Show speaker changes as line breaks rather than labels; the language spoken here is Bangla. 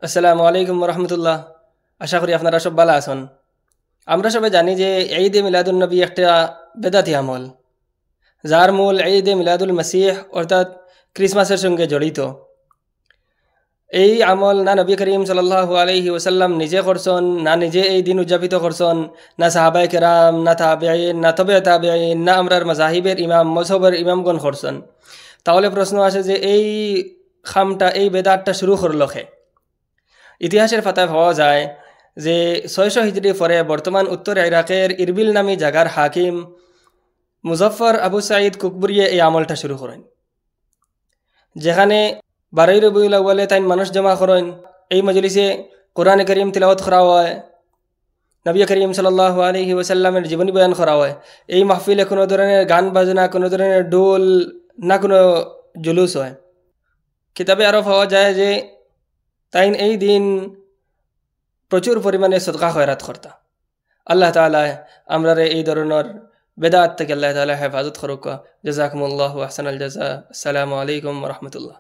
আসসালামু আলাইকুম রহমতুল্লাহ। আশা করি আপনারা সব ভালো আছেন। আমরা সবাই জানি যে ঈদে মিলাদুল নবী একটা বেদাতি আমল, যার মূল ঈদে মিলাদুল মসিহ অর্থাৎ ক্রিসমাসের সঙ্গে জড়িত। এই আমল না নবী করিম সাল্লাল্লাহু আলাইহি ওসাল্লাম নিজে করছেন, না নিজে এই দিন উদযাপিত করছেন, না সাহাবায়ে কেরাম, না তাবেঈন, না তবে তাবেঈন, না আমরার মাযাহিবের ইমাম মযহবের ইমামগণ করছেন। তাহলে প্রশ্ন আসে যে এই খামটা, এই বেদাতটা শুরু করলো কে? ইতিহাসের পাতায় পাওয়া যায় যে 600 হিজরি পরে বর্তমান উত্তর ইরাকের ইরবিল নামী জাগার হাকিম মুজফর আবু সাঈদ কুকবুরিয়ে এই আমলটা শুরু করেন, যেখানে 12 রবিউল আউয়ালে তাই মানুষ জমা করেন। এই মজলিসে কোরআন করিম তিলাওয়াত করা হয়, নবী করিম সাল্লাল্লাহু আলাইহি ওয়াসাল্লামের জীবনী বয়ান করা হয়। এই মাহফিলে কোনো ধরনের গান বাজনা, কোনো ধরনের ডোল, না কোনো জুলুস হয়। কিতাবে আরও পাওয়া যায় যে তাই এই দিন প্রচুর পরিমাণে সদকা খয়রাত করতা। আল্লাহ তাআলা আমরারে এই ধরনের বেদাত থেকে আল্লাহ তাআলা হেফাজত করুক। জাযাকুমুল্লাহু আহসানাল জাযা। আসসালামু আলাইকুম ওয়া রাহমাতুল্লাহ।